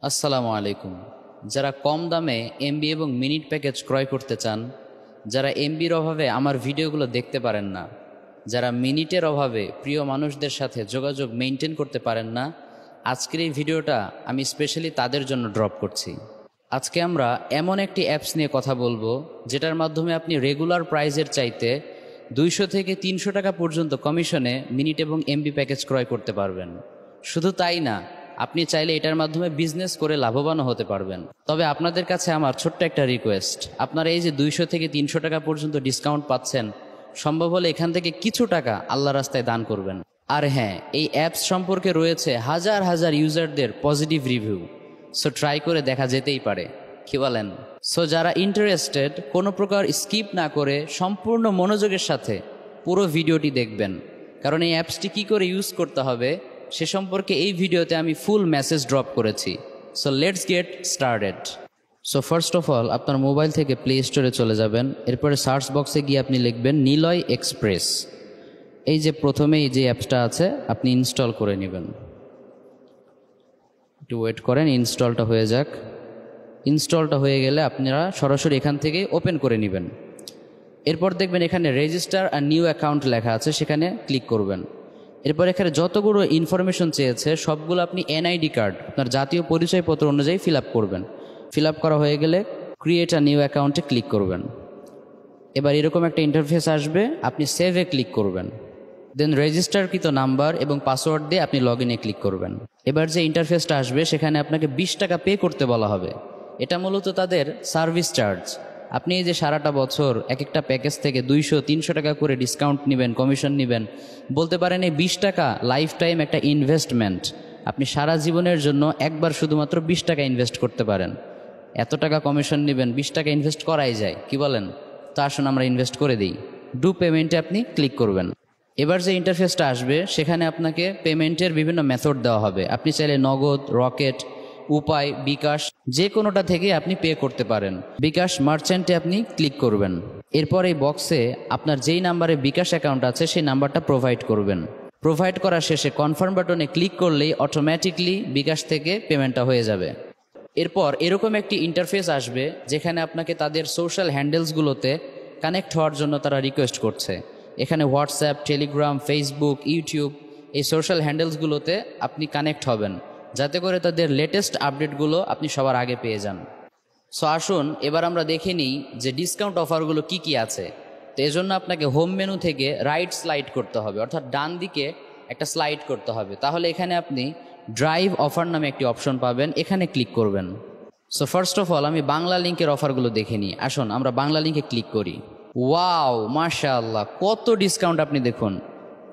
আসসালামু আলাইকুম। যারা কম দামে এমবি এবং মিনিট প্যাকেজ ক্রয় করতে চান, যারা এমবির অভাবে আমার ভিডিওগুলো দেখতে পারেন না, যারা মিনিটের অভাবে প্রিয় মানুষদের সাথে যোগাযোগ মেনটেন করতে পারেন না, আজকের এই ভিডিওটা আমি স্পেশালি তাদের জন্য ড্রপ করছি। আজকে আমরা এমন একটি অ্যাপস নিয়ে কথা বলবো যেটার মাধ্যমে আপনি রেগুলার প্রাইজের চাইতে 200 থেকে 300 টাকা পর্যন্ত কমিশনে মিনিট এবং এমবি প্যাকেজ ক্রয় করতে পারবেন। শুধু তাই না, আপনি চাইলে এটার মাধ্যমে বিজনেস করে লাভবানও হতে পারবেন। তবে আপনাদের কাছে আমার ছোট্ট একটা রিকোয়েস্ট, আপনারা এই যে 200 থেকে 300 টাকা পর্যন্ত ডিসকাউন্ট পাচ্ছেন, সম্ভব হলে এখান থেকে কিছু টাকা আল্লাহ রাস্তায় দান করবেন। আর হ্যাঁ, এই অ্যাপস সম্পর্কে রয়েছে হাজার হাজার ইউজারদের পজিটিভ রিভিউ, সো ট্রাই করে দেখা যেতেই পারে, কি বলেন? সো যারা ইন্টারেস্টেড, কোনো প্রকার স্কিপ না করে সম্পূর্ণ মনোযোগের সাথে পুরো ভিডিওটি দেখবেন, কারণ এই অ্যাপসটি কী করে ইউজ করতে হবে সে সম্পর্কে এই ভিডিওতে আমি ফুল মেসেজ ড্রপ করেছি। So let's get started. So first of all আপনার মোবাইল থেকে প্লে স্টোরে চলে যাবেন, এরপরে সার্চ বক্সে গিয়ে আপনি লিখবেন নিলয় এক্সপ্রেস। এই যে প্রথমেই যে অ্যাপসটা আছে আপনি ইনস্টল করে নেবেন। একটু ওয়েট করেন, ইনস্টলটা হয়ে যাক। ইনস্টলটা হয়ে গেলে আপনারা সরাসরি এখান থেকে ওপেন করে নেবেন। এরপর দেখবেন এখানে রেজিস্টার আর নিউ অ্যাকাউন্ট লেখা আছে, সেখানে ক্লিক করবেন। এরপর এখানে যতগুলো ইনফরমেশন চেয়েছে সবগুলো আপনি এনআইডি কার্ড, আপনার জাতীয় পরিচয়পত্র অনুযায়ী ফিল আপ করবেন। ফিল আপ করা হয়ে গেলে ক্রিয়েট আ নিউ অ্যাকাউন্টে ক্লিক করবেন। এবার এরকম একটা ইন্টারফেস আসবে, আপনি সেভে ক্লিক করবেন। দেন রেজিস্টারকৃত নাম্বার এবং পাসওয়ার্ড দিয়ে আপনি লগ ইনে ক্লিক করবেন। এবার যে ইন্টারফেসটা আসবে সেখানে আপনাকে 20 টাকা পে করতে বলা হবে। এটা মূলত তাদের সার্ভিস চার্জ। আপনি এই যে সারাটা বছর এক একটা প্যাকেজ থেকে 200-300 টাকা করে ডিসকাউন্ট নেবেন, কমিশন নেবেন, বলতে পারেন এই 20 টাকা লাইফ টাইম একটা ইনভেস্টমেন্ট। আপনি সারা জীবনের জন্য একবার শুধুমাত্র 20 টাকা ইনভেস্ট করতে পারেন। এত টাকা কমিশন নেবেন, 20 টাকা ইনভেস্ট করাই যায়, কি বলেন? তো আসুন আমরা ইনভেস্ট করে দিই। ডু পেমেন্টে আপনি ক্লিক করবেন। এবার যে ইন্টারফেসটা আসবে সেখানে আপনাকে পেমেন্টের বিভিন্ন মেথড দেওয়া হবে। আপনি চাইলে নগদ, রকেট, উপায়, বিকাশ যে কোনোটা থেকে আপনি পে করতে পারেন। বিকাশ মার্চেন্টে আপনি ক্লিক করবেন। এরপর এই বক্সে আপনার যেই নাম্বারে বিকাশ অ্যাকাউন্ট আছে সেই নাম্বারটা প্রোভাইড করবেন। প্রোভাইড করা শেষে কনফার্ম বাটনে ক্লিক করলেই অটোমেটিকলি বিকাশ থেকে পেমেন্টটা হয়ে যাবে। এরপর এরকম একটি ইন্টারফেস আসবে যেখানে আপনাকে তাদের সোশ্যাল হ্যান্ডেলসগুলোতে কানেক্ট হওয়ার জন্য তারা রিকোয়েস্ট করছে। এখানে হোয়াটসঅ্যাপ, টেলিগ্রাম, ফেসবুক, ইউটিউব এই সোশ্যাল হ্যান্ডেলসগুলোতে আপনি কানেক্ট হবেন, যাতে করে তাদের লেটেস্ট আপডেটগুলো আপনি সবার আগে পেয়ে যান। সো আসুন এবার আমরা দেখে নিই যে ডিসকাউন্ট অফারগুলো কি কি আছে। তো এজন্য আপনাকে হোম মেনু থেকে রাইট স্লাইড করতে হবে, অর্থাৎ ডান দিকে একটা স্লাইড করতে হবে। তাহলে এখানে আপনি ড্রাইভ অফার নামে একটি অপশন পাবেন, এখানে ক্লিক করবেন। সো ফার্স্ট অফ অল আমি বাংলা লিঙ্কের অফারগুলো দেখে নিই। আসুন আমরা বাংলা লিঙ্কে ক্লিক করি। ওয়াও, মাশাআল্লাহ, কত ডিসকাউন্ট আপনি দেখুন।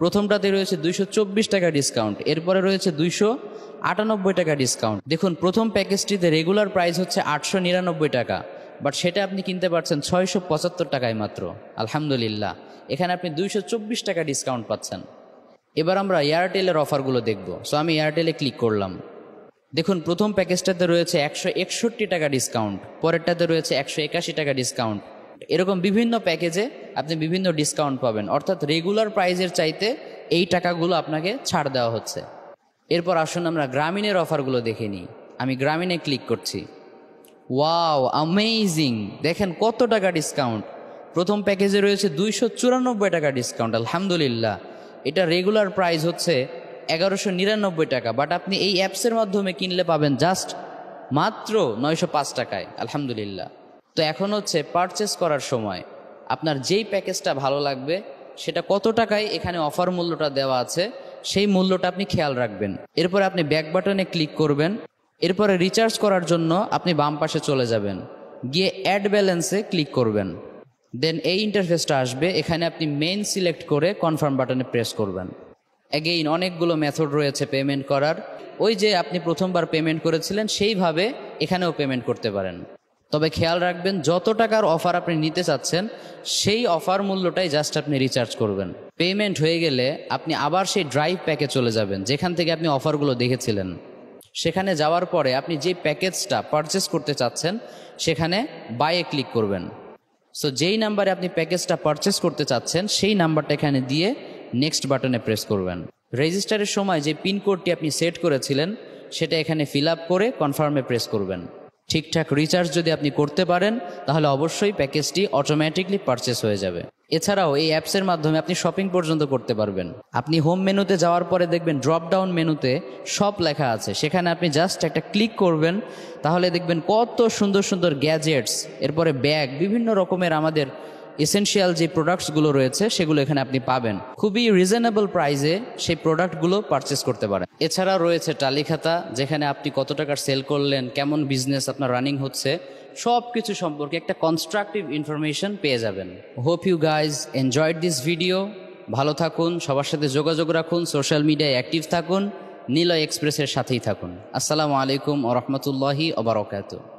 প্রথমটাতে রয়েছে 224 টাকা ডিসকাউন্ট, এরপরে রয়েছে 298 টাকা ডিসকাউন্ট। দেখুন প্রথম প্যাকেজটিতে রেগুলার প্রাইস হচ্ছে 899 টাকা, বাট সেটা আপনি কিনতে পারছেন 675 টাকায় মাত্র। আলহামদুলিল্লাহ, এখানে আপনি 224 টাকা ডিসকাউন্ট পাচ্ছেন। এবার আমরা এয়ারটেলের অফারগুলো দেখব। সো আমি এয়ারটেলে ক্লিক করলাম। দেখুন প্রথম প্যাকেজটাতে রয়েছে 161 টাকা ডিসকাউন্ট, পরেরটাতে রয়েছে 181 টাকা ডিসকাউন্ট। এরকম বিভিন্ন প্যাকেজে আপনি বিভিন্ন ডিসকাউন্ট পাবেন, অর্থাৎ রেগুলার প্রাইজের চাইতে এই টাকাগুলো আপনাকে ছাড় দেওয়া হচ্ছে। এরপর আসুন আমরা গ্রামীণের অফারগুলো দেখে নিই। আমি গ্রামীণে ক্লিক করছি। ওয়াও, অ্যামেজিং, দেখেন কত টাকা ডিসকাউন্ট। প্রথম প্যাকেজে রয়েছে 294 টাকা ডিসকাউন্ট। আলহামদুলিল্লাহ, এটা রেগুলার প্রাইস হচ্ছে 1199 টাকা, বাট আপনি এই অ্যাপসের মাধ্যমে কিনলে পাবেন জাস্ট মাত্র 905 টাকায়। আলহামদুলিল্লাহ। তো এখন হচ্ছে পারচেস করার সময় আপনার যেই প্যাকেজটা ভালো লাগবে সেটা কত টাকায় এখানে অফার মূল্যটা দেওয়া আছে সেই মূল্যটা আপনি খেয়াল রাখবেন। এরপরে আপনি ব্যাক বাটনে ক্লিক করবেন। এরপরে রিচার্জ করার জন্য আপনি বাম পাশে চলে যাবেন, গিয়ে অ্যাড ব্যালেন্সে ক্লিক করবেন। দেন এই ইন্টারফেসটা আসবে, এখানে আপনি মেইন সিলেক্ট করে কনফার্ম বাটনে প্রেস করবেন। অ্যাগেইন অনেকগুলো মেথড রয়েছে পেমেন্ট করার। ওই যে আপনি প্রথমবার পেমেন্ট করেছিলেন সেইভাবে এখানেও পেমেন্ট করতে পারেন। তবে খেয়াল রাখবেন যত টাকার অফার আপনি নিতে চাচ্ছেন সেই অফার মূল্যটাই জাস্ট আপনি রিচার্জ করবেন। পেমেন্ট হয়ে গেলে আপনি আবার সেই ড্রাইভ প্যাকে চলে যাবেন যেখান থেকে আপনি অফারগুলো দেখেছিলেন। সেখানে যাওয়ার পরে আপনি যে প্যাকেজটা পারচেস করতে চাচ্ছেন সেখানে বাইয়ে ক্লিক করবেন। সো যেই নাম্বারে আপনি প্যাকেজটা পারচেস করতে চাচ্ছেন সেই নাম্বারটা এখানে দিয়ে নেক্সট বাটনে প্রেস করবেন। রেজিস্টারের সময় যে পিনকোডটি আপনি সেট করেছিলেন সেটা এখানে ফিল আপ করে কনফার্মে প্রেস করবেন। ঠিকঠাক রিচার্জ যদি আপনি করতে পারেন তাহলে অবশ্যই প্যাকেজটি অটোমেটিকলি পারচেস হয়ে যাবে। এছাড়াও এই অ্যাপসের মাধ্যমে আপনি শপিং পর্যন্ত করতে পারবেন। আপনি হোম মেনুতে যাওয়ার পরে দেখবেন ড্রপ ডাউন মেনুতে শপ লেখা আছে, সেখানে আপনি জাস্ট একটা ক্লিক করবেন, তাহলে দেখবেন কত সুন্দর সুন্দর গ্যাজেটস, এরপরে ব্যাগ, বিভিন্ন রকমের আমাদের এসেনশিয়াল যে প্রোডাক্টসগুলো রয়েছে সেগুলো এখানে আপনি পাবেন। খুবই রিজনেবল প্রাইসে সেই প্রোডাক্টগুলো পারচেস করতে পারেন। এছাড়া রয়েছে টালি খাতা, যেখানে আপনি কত টাকার সেল করলেন, কেমন বিজনেস আপনার রানিং হচ্ছে, সব কিছু সম্পর্কে একটা কনস্ট্রাকটিভ ইনফরমেশন পেয়ে যাবেন। Hope you guys enjoyed this video. ভালো থাকুন, সবার সাথে যোগাযোগ রাখুন, সোশ্যাল মিডিয়ায় অ্যাক্টিভ থাকুন, নিলয় এক্সপ্রেসের সাথেই থাকুন। আসসালামু আলাইকুম ওয়া রাহমাতুল্লাহি ওয়া বারাকাতুহু।